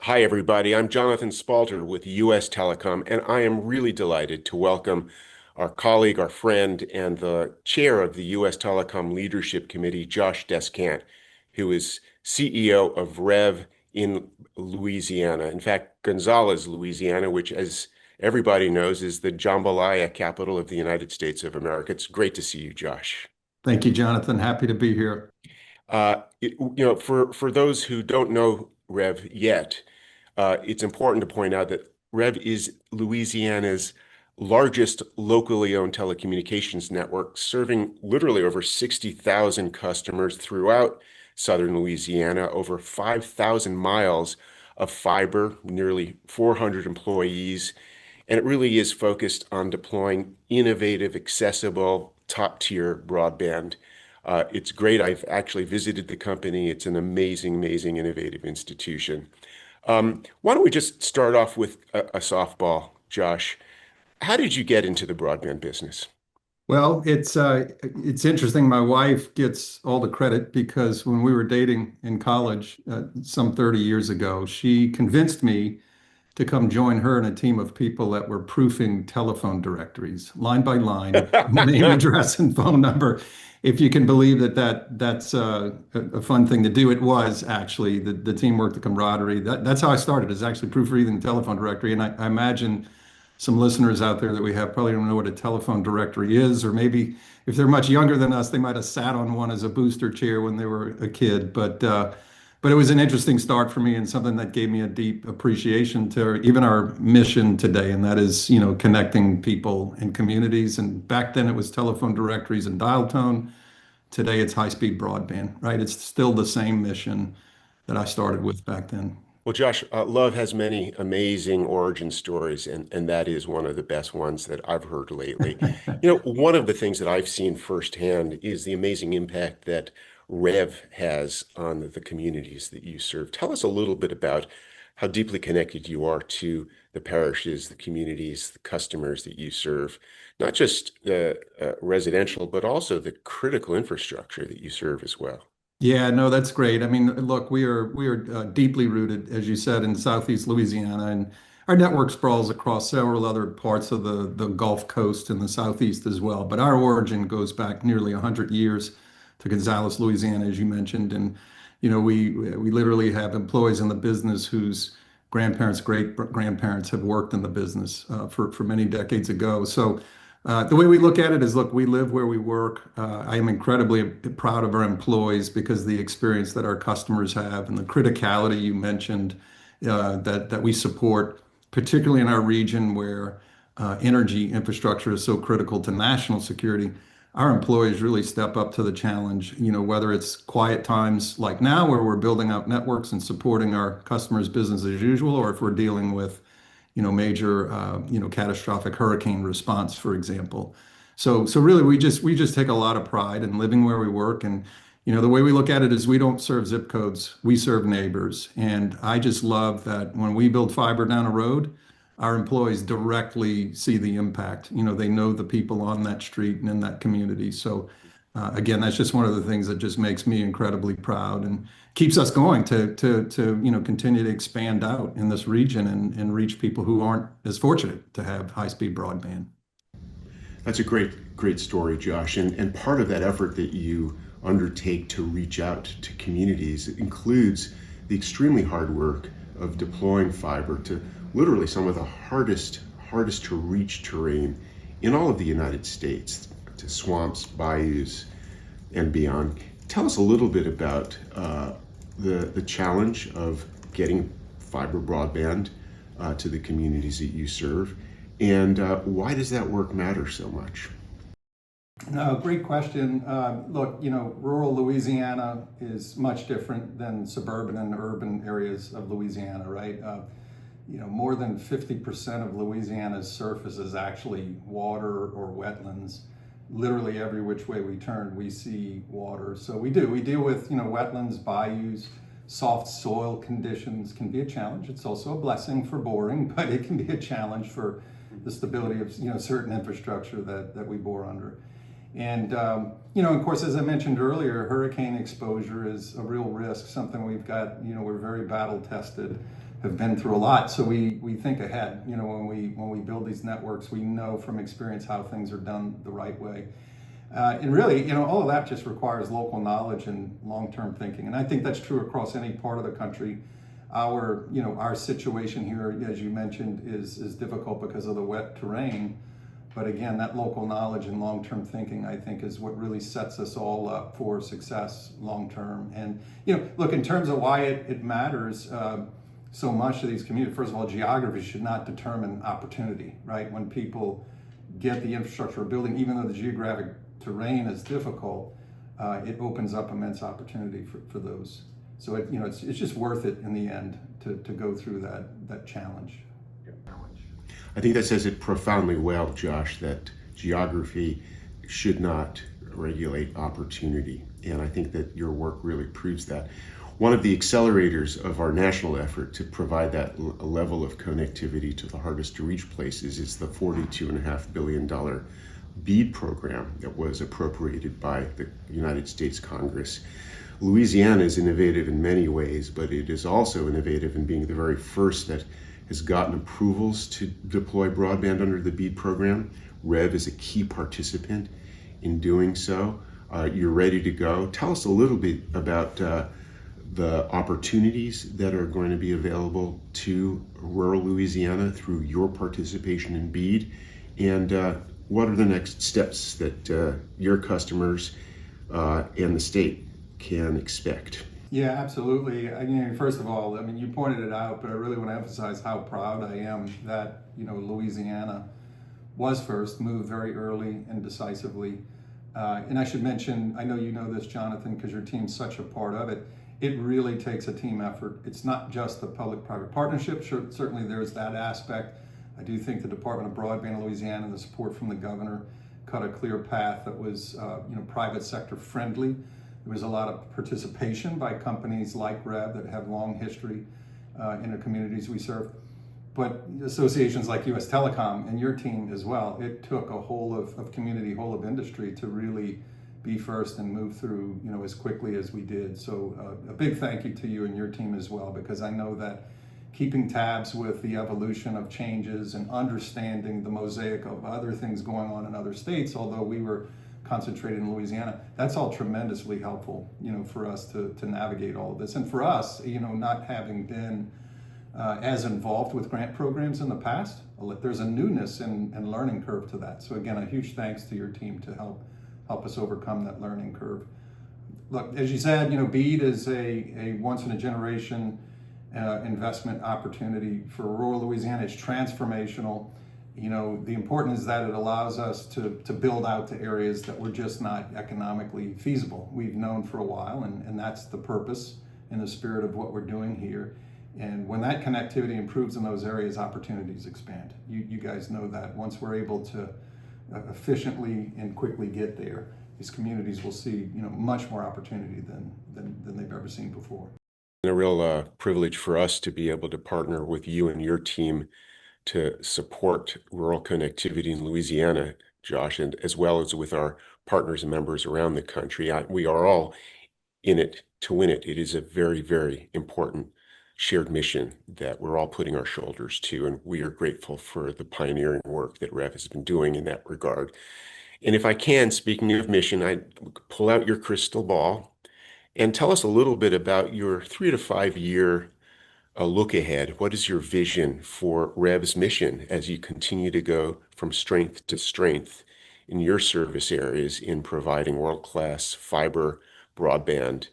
Hi, everybody. I'm Jonathan Spalter with US Telecom, and I am really delighted to welcome our colleague, our friend, and the chair of the US Telecom Leadership Committee, Josh Descant, who is CEO of REV in Louisiana. In fact, Gonzales, Louisiana, which, as everybody knows, is the jambalaya capital of the United States of America. It's great to see you, Josh. Thank you, Jonathan. Happy to be here. For those who don't know REV yet, it's important to point out that REV is Louisiana's largest locally owned telecommunications network, serving literally over 60,000 customers throughout southern Louisiana, over 5,000 miles of fiber, nearly 400 employees, and it really is focused on deploying innovative, accessible, top-tier broadband. It's great. I've actually visited the company. It's an amazing, amazing, innovative institution. Why don't we just start off with a softball, Josh? How did you get into the broadband business? Well, it's interesting. My wife gets all the credit because when we were dating in college, some 30 years ago, she convinced me to come join her and a team of people that were proofing telephone directories line by line, name, address, and phone number. If you can believe that's a fun thing to do, it was actually the teamwork, the camaraderie. That's how I started. Is actually proofreading the telephone directory, and I imagine some listeners out there that we have probably don't know what a telephone directory is, or maybe if they're much younger than us, they might have sat on one as a booster chair when they were a kid. But it was an interesting start for me and something that gave me a deep appreciation to even our mission today, and that is, connecting people and communities. And back then it was telephone directories and dial tone. Today it's high-speed broadband, right? It's still the same mission that I started with back then. Well, Josh, love has many amazing origin stories, and that is one of the best ones that I've heard lately. One of the things that I've seen firsthand is the amazing impact that Rev has on the communities that you serve. Tell us a little bit about how deeply connected you are to the parishes, the communities, the customers that you serve, not just the residential, but also the critical infrastructure that you serve as well. Yeah, no, that's great. I mean, look, we are deeply rooted, as you said, in Southeast Louisiana, and our network sprawls across several other parts of the Gulf Coast and the Southeast as well. But our origin goes back nearly 100 years to Gonzales, Louisiana, as you mentioned, and we literally have employees in the business whose grandparents, great grandparents have worked in the business for many decades ago. So. The way we look at it is, look, we live where we work. I am incredibly proud of our employees because the experience that our customers have and the criticality you mentioned that we support, particularly in our region where energy infrastructure is so critical to national security. Our employees really step up to the challenge, whether it's quiet times like now where we're building out networks and supporting our customers' business as usual, or if we're dealing with major, catastrophic hurricane response, for example. So really, we just take a lot of pride in living where we work, and the way we look at it is we don't serve zip codes, we serve neighbors, and I just love that when we build fiber down a road, our employees directly see the impact. They know the people on that street and in that community. So again, that's just one of the things that just makes me incredibly proud and keeps us going to continue to expand out in this region and reach people who aren't as fortunate to have high-speed broadband. That's a great story, Josh. And part of that effort that you undertake to reach out to communities includes the extremely hard work of deploying fiber to literally some of the hardest to reach terrain in all of the United States, to swamps, bayous, and beyond. Tell us a little bit about the challenge of getting fiber broadband to the communities that you serve, and why does that work matter so much? No, great question. Look, rural Louisiana is much different than suburban and urban areas of Louisiana, right? More than 50% of Louisiana's surface is actually water or wetlands. Literally every which way we turn, we see water. So we deal with, wetlands, bayous, soft soil conditions can be a challenge. It's also a blessing for boring, but it can be a challenge for the stability of, certain infrastructure that we bore under. And, of course, as I mentioned earlier, hurricane exposure is a real risk, something we've got, we're very battle tested. have been through a lot. So we think ahead. When we build these networks, we know from experience how things are done the right way. And really, all of that just requires local knowledge and long-term thinking. And I think that's true across any part of the country. Our situation here, as you mentioned, is difficult because of the wet terrain. But again, that local knowledge and long-term thinking, I think, is what really sets us all up for success long-term. And, look, in terms of why it matters so much to these communities, first of all, geography should not determine opportunity, right? When people get the infrastructure of building, even though the geographic terrain is difficult, it opens up immense opportunity for those. So it's just worth it in the end to go through that challenge. I think that says it profoundly well, Josh, that geography should not regulate opportunity. And I think that your work really proves that. One of the accelerators of our national effort to provide that level of connectivity to the hardest to reach places is the $42.5 billion BEAD program that was appropriated by the United States Congress. Louisiana is innovative in many ways, but it is also innovative in being the very first that has gotten approvals to deploy broadband under the BEAD program. REV is a key participant in doing so. You're ready to go. Tell us a little bit about the opportunities that are going to be available to rural Louisiana through your participation in BEAD, and what are the next steps that your customers and the state can expect? Yeah, absolutely. First of all, you pointed it out, but I really want to emphasize how proud I am that, Louisiana was first, moved very early and decisively. And I should mention, I know you know this, Jonathan, because your team's such a part of it. It really takes a team effort. It's not just the public-private partnership. Certainly there's that aspect. I do think the Department of Broadband in Louisiana and the support from the governor cut a clear path that was, private sector friendly. There was a lot of participation by companies like REV that have long history in the communities we serve. But associations like US Telecom and your team as well, it took a whole of community, whole of industry to really be first and move through, as quickly as we did. So a big thank you to you and your team as well, because I know that keeping tabs with the evolution of changes and understanding the mosaic of other things going on in other states, although we were concentrated in Louisiana, that's all tremendously helpful, for us to navigate all of this. And for us, not having been as involved with grant programs in the past, there's a newness and learning curve to that. So again, a huge thanks to your team to help us overcome that learning curve. Look, as you said, BEAD is a once in a generation investment opportunity for rural Louisiana. It's transformational. The importance is that it allows us to build out to areas that were just not economically feasible. We've known for a while, and that's the purpose and the spirit of what we're doing here. And when that connectivity improves in those areas, opportunities expand. You guys know that. Once we're able to efficiently and quickly get there, these communities will see much more opportunity than they've ever seen before. A real privilege for us to be able to partner with you and your team to support rural connectivity in Louisiana, Josh, and as well as with our partners and members around the country. We are all in it to win it. It is a very, very important shared mission that we're all putting our shoulders to, and we are grateful for the pioneering work that REV has been doing in that regard. And if I can, speaking of mission, I pull out your crystal ball and tell us a little bit about your 3 to 5 year look ahead. What is your vision for REV's mission as you continue to go from strength to strength in your service areas in providing world-class fiber, broadband,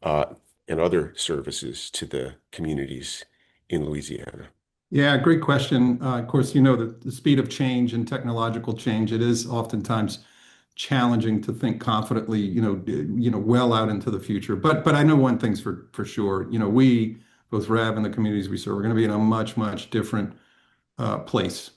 and other services to the communities in Louisiana? Yeah, great question. Of course, the speed of change and technological change, it is oftentimes challenging to think confidently, well out into the future. But I know one thing's for sure. We, both REV and the communities we serve, are going to be in a much, much different place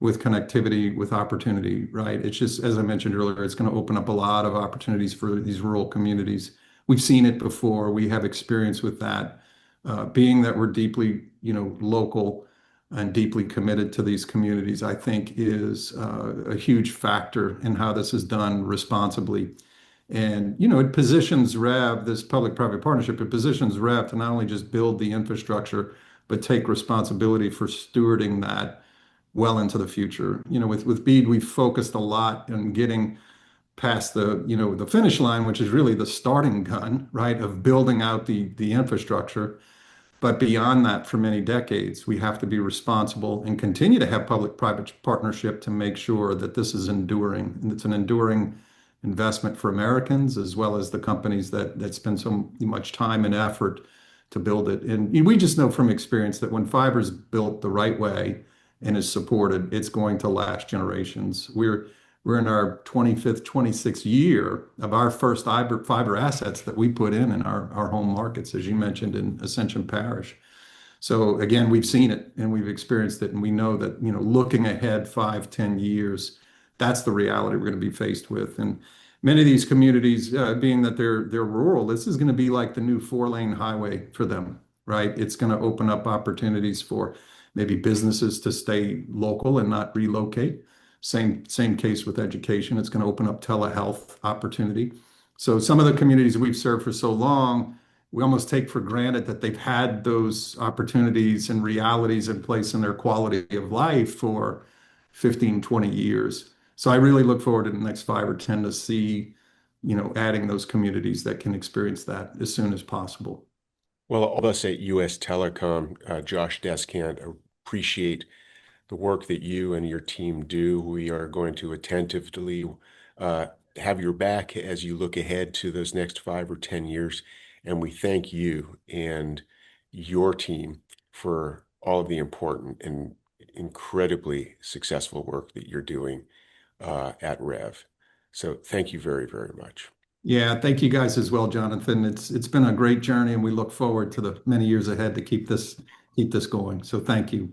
with connectivity, with opportunity, right? It's just, as I mentioned earlier, it's going to open up a lot of opportunities for these rural communities. We've seen it before. We have experience with that. Being that we're deeply, local and deeply committed to these communities, I think is a huge factor in how this is done responsibly. And, it positions REV, this public-private partnership, it positions REV to not only just build the infrastructure, but take responsibility for stewarding that well into the future. With BEAD, we've focused a lot on getting past the finish line, which is really the starting gun, right, of building out the infrastructure. But beyond that, for many decades, we have to be responsible and continue to have public-private partnership to make sure that this is enduring. And it's an enduring investment for Americans as well as the companies that spend so much time and effort to build it. And we just know from experience that when fiber is built the right way and is supported, it's going to last generations. We're in our 25th, 26th year of our first fiber assets that we put in our home markets, as you mentioned, in Ascension Parish. So again, we've seen it and we've experienced it, and we know that, looking ahead 5, 10 years, that's the reality we're going to be faced with. And many of these communities, being that they're rural, this is going to be like the new 4-lane highway for them, right? It's going to open up opportunities for maybe businesses to stay local and not relocate. Same case with education. It's going to open up telehealth opportunity. So some of the communities we've served for so long, we almost take for granted that they've had those opportunities and realities in place in their quality of life for 15, 20 years. So I really look forward to the next 5 or 10 to see, adding those communities that can experience that as soon as possible. Well, all of us at US Telecom, Josh Descant, appreciate the work that you and your team do. We are going to attentively have your back as you look ahead to those next 5 or 10 years. And we thank you and your team for all of the important and incredibly successful work that you're doing at REV. So thank you very, very much. Yeah, thank you guys as well, Jonathan. It's been a great journey, and we look forward to the many years ahead to keep this going. So thank you.